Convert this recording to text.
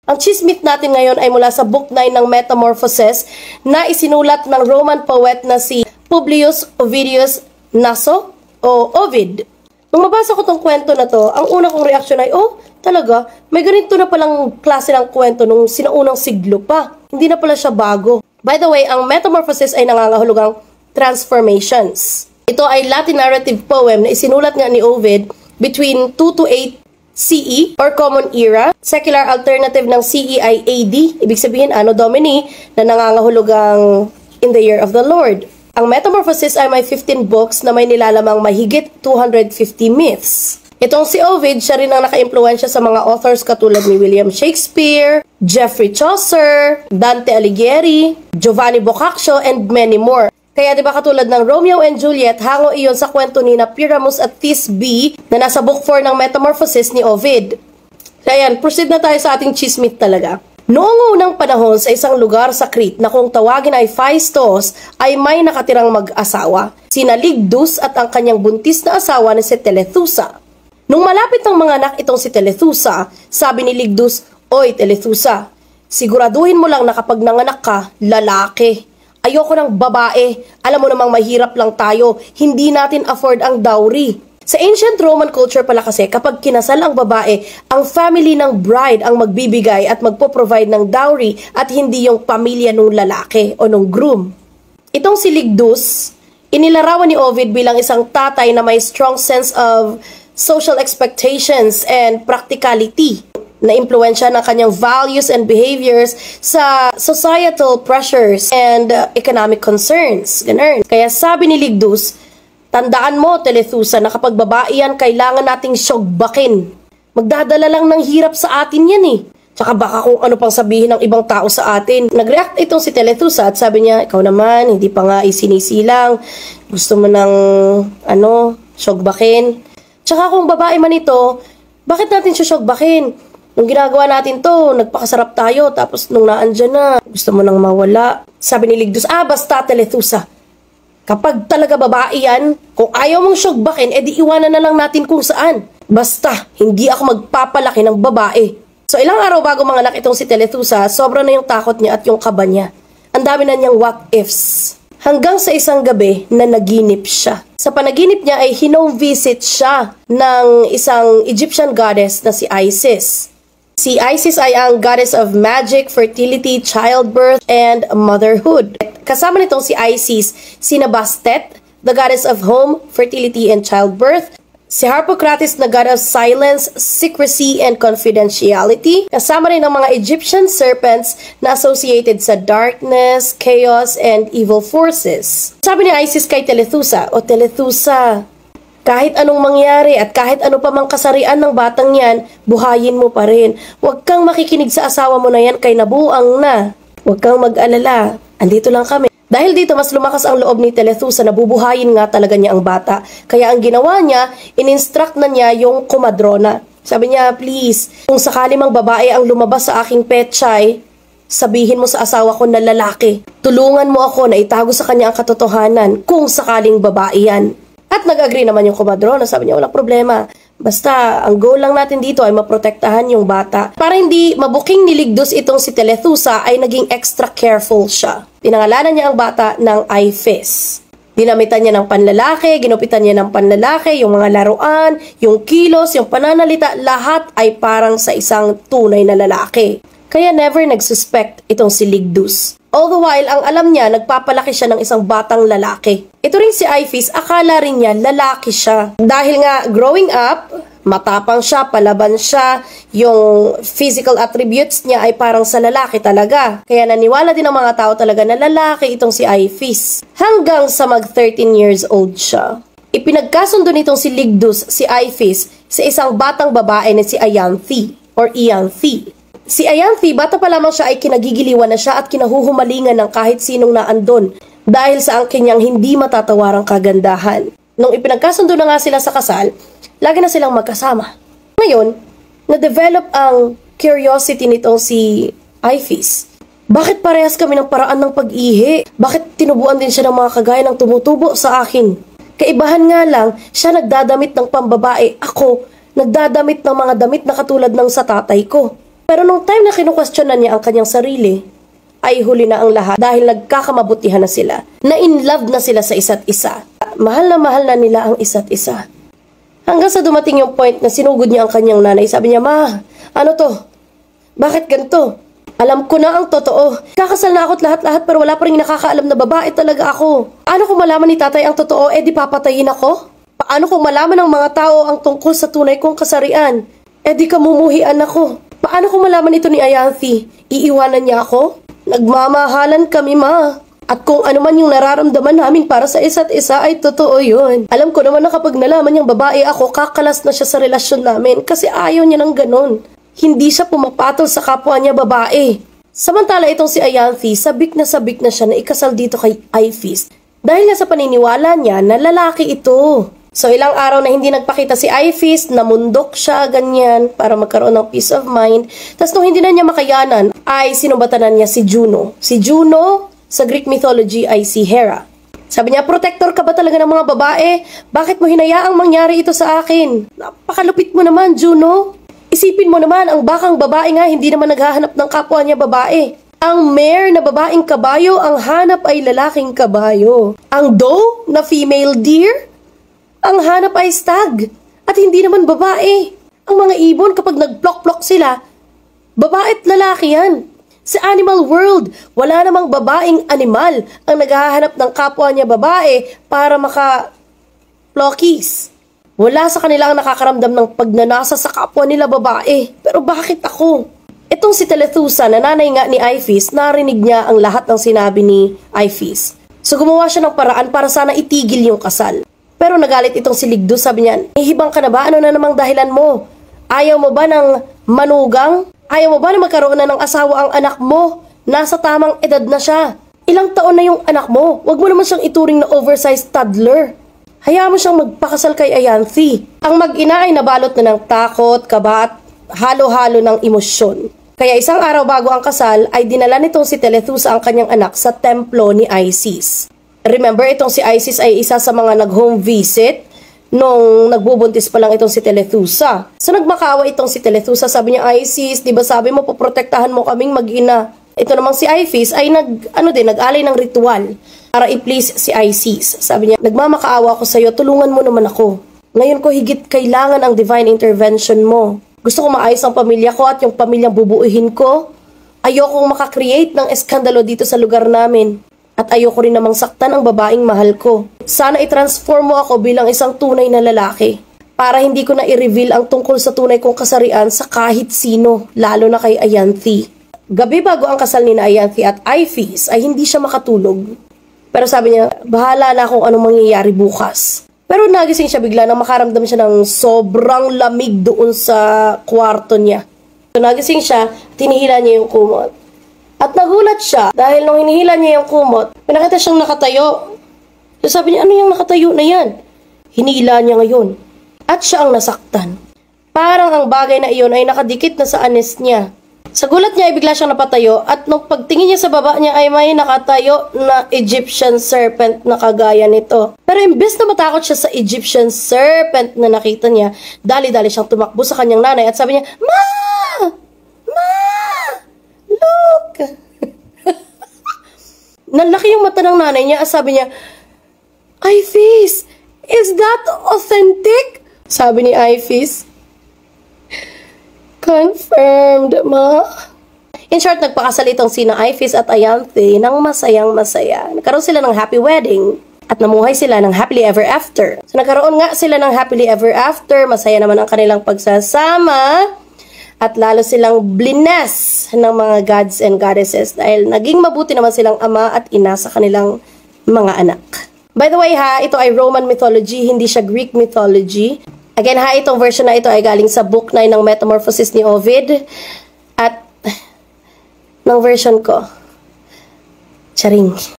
Ang chismit natin ngayon ay mula sa Book 9 ng Metamorphoses na isinulat ng Roman poet na si Publius Ovidius Naso o Ovid. Nung mabasa ko tong kwento na to, ang una kong reaksyon ay, oh, talaga, may ganito na palang klase ng kwento nung sinaunang siglo pa. Hindi na pala siya bago. By the way, ang Metamorphoses ay nangangahulugang transformations. Ito ay Latin narrative poem na isinulat nga ni Ovid between 2 to 8 CE or Common Era. Secular alternative ng CE ay AD, ibig sabihin Anno Domini, na nangangahulugang in the year of the Lord. Ang Metamorphoses ay may 15 books na may nilalamang mahigit 250 myths. Itong si Ovid, siya rin ang naka-impluwensya sa mga authors katulad ni William Shakespeare, Geoffrey Chaucer, Dante Alighieri, Giovanni Boccaccio, and many more. Kaya diba katulad ng Romeo and Juliet, hango iyon sa kwento ni Pyramus at Thisbe na nasa book 4 ng Metamorphoses ni Ovid. Kaya yan, proceed na tayo sa ating chismit talaga. Noong unang panahon sa isang lugar sa Crete na kung tawagin ay Phaistos, ay may nakatirang mag-asawa, sina Ligdus at ang kanyang buntis na asawa na si Telethusa. Nung malapit ng mga anak itong si Telethusa, sabi ni Ligdus, "Oy Telethusa, siguraduhin mo lang na kapag nanganak ka, lalaki. Ayoko ng babae. Alam mo namang mahirap lang tayo. Hindi natin afford ang dowry." Sa ancient Roman culture pala kasi, kapag kinasal ang babae, ang family ng bride ang magbibigay at magpo-provide ng dowry at hindi yung pamilya ng lalaki o ng groom. Itong si Ligdus, inilarawan ni Ovid bilang isang tatay na may strong sense of social expectations and practicality, na impluwensya ng kanyang values and behaviors sa societal pressures and economic concerns. Ganun. Kaya sabi ni Ligdus, "Tandaan mo, Telethusa, na kapag babae yan, kailangan nating syogbakin. Magdadala lang ng hirap sa atin yan eh. Tsaka baka kung ano pang sabihin ng ibang tao sa atin." Nag-react itong si Telethusa at sabi niya, "Ikaw naman, hindi pa nga isinisilang. Gusto mo ng, syogbakin. Tsaka kung babae man ito, bakit natin siya syogbakin? Nung ginagawa natin to, nagpakasarap tayo, tapos nung naandyan na, gusto mo nang mawala." Sabi ni Ligdus, "Basta Telethusa, kapag talaga babae yan, kung ayaw mong syogbakin, edi iwanan na lang natin kung saan. Basta, hindi ako magpapalaki ng babae." So ilang araw bago manganak itong si Telethusa, sobra na yung takot niya at yung kaba niya. Ang dami na niyang what ifs. Hanggang sa isang gabi na naginip siya. Sa panaginip niya ay hinome visit siya ng isang Egyptian goddess na si Isis. Si Isis ay ang goddess of magic, fertility, childbirth, and motherhood. Kasama nitong si Isis, sina Bastet, the goddess of home, fertility, and childbirth. Si Harpocrates, na god of silence, secrecy, and confidentiality. Kasama rin ang mga Egyptian serpents na associated sa darkness, chaos, and evil forces. Sabi ni Isis kay Telethusa, "O Telethusa, kahit anong mangyari at kahit ano pa mang kasarian ng batang yan, buhayin mo pa rin. Huwag kang makikinig sa asawa mo na yan kay nabuang na. Huwag kang mag-alala. Andito lang kami." Dahil dito, mas lumakas ang loob ni Telethusa na bubuhayin nga talaga niya ang bata. Kaya ang ginawa niya, in-instruct na niya yung kumadrona. Sabi niya, "Please, kung sakali mang babae ang lumabas sa aking petchay, sabihin mo sa asawa ko na lalaki. Tulungan mo ako na itago sa kanya ang katotohanan kung sakaling babae yan." At nag-agree naman yung kumadrona. Sabi niya, "Walang problema. Basta, ang goal lang natin dito ay maprotektahan yung bata." Para hindi mabuking ni Ligdus itong si Telethusa, ay naging extra careful siya. Pinangalanan niya ang bata ng Iphis. Dinamitan niya ng panlalaki, ginupitan niya ng panlalaki, yung mga laruan, yung kilos, yung pananalita, lahat ay parang sa isang tunay na lalaki. Kaya never nagsuspect itong si Ligdus. All the while, ang alam niya, nagpapalaki siya ng isang batang lalaki. Ito rin si Iphis, akala rin niya lalaki siya. Dahil nga, growing up, matapang siya, palaban siya, yung physical attributes niya ay parang sa lalaki talaga. Kaya naniwala din ang mga tao talaga na lalaki itong si Iphis. Hanggang sa mag 13 years old siya. Ipinagkasundo nitong si Ligdus, si Iphis, sa isang batang babae na si Ianthe or Ianthe. Si Ianthe, bata pa lamang siya ay kinagigiliwan na siya at kinahuhumalingan ng kahit sinong naandon dahil sa ang kanyang hindi matatawarang kagandahan. Nung ipinagkasundo na nga sila sa kasal, lagi na silang magkasama. Ngayon, na-develop ang curiosity nitong si Iphis. Bakit parehas kami ng paraan ng pag-ihi? Bakit tinubuan din siya ng mga kagaya ng tumutubo sa akin? Kaibahan nga lang, siya nagdadamit ng pambabae. Ako, nagdadamit ng mga damit na katulad ng sa tatay ko. Pero nung time na kinukwestiyonan niya ang kanyang sarili, ay huli na ang lahat dahil nagkakamabutihan na sila. Na in love na sila sa isa't isa. Mahal na nila ang isa't isa. Hanggang sa dumating yung point na sinugod niya ang kanyang nanay. Sabi niya, "Ma, ano to? Bakit ganito? Alam ko na ang totoo. Kakasal na ako't lahat-lahat pero wala pa rin nakakaalam na babae talaga ako. Paano kung malaman ni tatay ang totoo, di papatayin ako? Paano kung malaman ng mga tao ang tungkol sa tunay kong kasarian? Di kamumuhian ako. Paano kung malaman ito ni Ayanthi? Iiwanan niya ako? Nagmamahalan kami, Ma. At kung ano man yung nararamdaman namin para sa isa't isa ay totoo yun. Alam ko naman na kapag nalaman niyang babae ako, kakalas na siya sa relasyon namin kasi ayaw niya ng ganon. Hindi siya pumapatol sa kapwa niya babae." Samantala itong si Ayanthi, sabik na siya na ikasal dito kay Ifis dahil nga sa paniniwala niya na lalaki ito. So ilang araw na hindi nagpakita si Ifis, namundok siya ganyan para magkaroon ng peace of mind. Tapos nung hindi na niya makayanan ay sinumbatanan niya si Juno. Si Juno sa Greek mythology ay si Hera. Sabi niya, "Protector ka ba talaga ng mga babae? Bakit mo hinayaang mangyari ito sa akin? Napakalupit mo naman, Juno. Isipin mo naman, ang bakang babae nga hindi naman naghahanap ng kapwa niya babae. Ang mare na babaeng kabayo, ang hanap ay lalaking kabayo. Ang doe na female deer, ang hanap ay stag. At hindi naman babae. Ang mga ibon kapag nag-plok-plok sila, babae at lalaki yan. Sa animal world, wala namang babaeng animal ang naghahanap ng kapwa niya babae para maka-plokis. Wala sa kanila ang nakakaramdam ng pagnanasa sa kapwa nila babae. Pero bakit ako?" Itong si Telethusa na nanay nga ni Ifis, narinig niya ang lahat ng sinabi ni Ifis. So gumawa siya ng paraan para sana itigil yung kasal. Pero nagalit itong si Ligdus, sabi niya, "Ihibang ka na ba? Ano na namang dahilan mo? Ayaw mo ba ng manugang? Ayaw mo ba na magkaroon na ng asawa ang anak mo? Nasa tamang edad na siya. Ilang taon na yung anak mo? Huwag mo naman siyang ituring na oversized toddler. Hayaan mo siyang magpakasal kay Ayanthi." Ang mag-ina ay nabalot na ng takot, kaba at halo-halo ng emosyon. Kaya isang araw bago ang kasal ay dinala nitong si Telethusa ang kanyang anak sa templo ni Isis. Remember, itong si Isis ay isa sa mga nag-home visit nung nagbubuntis pa lang itong si Telethusa. So nagmakaawa itong si Telethusa, sabi niya, "Isis, di ba sabi mo poprotektahan mo kaming mag-ina?" Ito namang si Ifis ay nag-alay ng ritual para i-please si Isis. Sabi niya, "Nagmamakaawa ako sa iyo, tulungan mo naman ako. Ngayon ko higit kailangan ang divine intervention mo. Gusto ko maayos ang pamilya ko at yung pamilyang bubuuhin ko. Ayokong makakreate ng eskandalo dito sa lugar namin. At ayoko rin namang saktan ang babaeng mahal ko. Sana i-transform mo ako bilang isang tunay na lalaki para hindi ko na i-reveal ang tungkol sa tunay kong kasarian sa kahit sino, lalo na kay Ayanthi." Gabi bago ang kasal ni Ayanthi at Ifis ay hindi siya makatulog. Pero sabi niya, "Bahala na kung anong mangyayari bukas." Pero nagising siya bigla nang makaramdam siya ng sobrang lamig doon sa kwarto niya. So nagising siya, tinihila niya yung kumot. At nagulat siya dahil nung hinihila niya yung kumot, pinakita siyang nakatayo. So sabi niya, "Ano yung nakatayo na yan?" Hinila niya ngayon. At siya ang nasaktan. Parang ang bagay na iyon ay nakadikit na sa anes niya. Sa gulat niya ay bigla siyang napatayo at nung pagtingin niya sa baba niya ay may nakatayo na Egyptian serpent na kagaya nito. Pero imbes na matakot siya sa Egyptian serpent na nakita niya, dali-dali siyang tumakbo sa kanyang nanay at sabi niya, "Ma! Ma! Look!" Nalaki yung mata ng nanay niya at sabi niya, "Ifis, is that authentic?" Sabi ni Ifis. "Confirmed, Ma." In short, nagpakasal itong sina Ifis at Ayanthi ng masayang-masaya. Nagkaroon sila ng happy wedding at namuhay sila ng happily ever after. So nagkaroon nga sila ng happily ever after, masaya naman ang kanilang pagsasama at lalo silang blines ng mga gods and goddesses dahil naging mabuti naman silang ama at ina sa kanilang mga anak. By the way ha, ito ay Roman mythology, hindi siya Greek mythology. Again ha, itong version na ito ay galing sa book 9 ng Metamorphosis ni Ovid. At ng version ko, charing.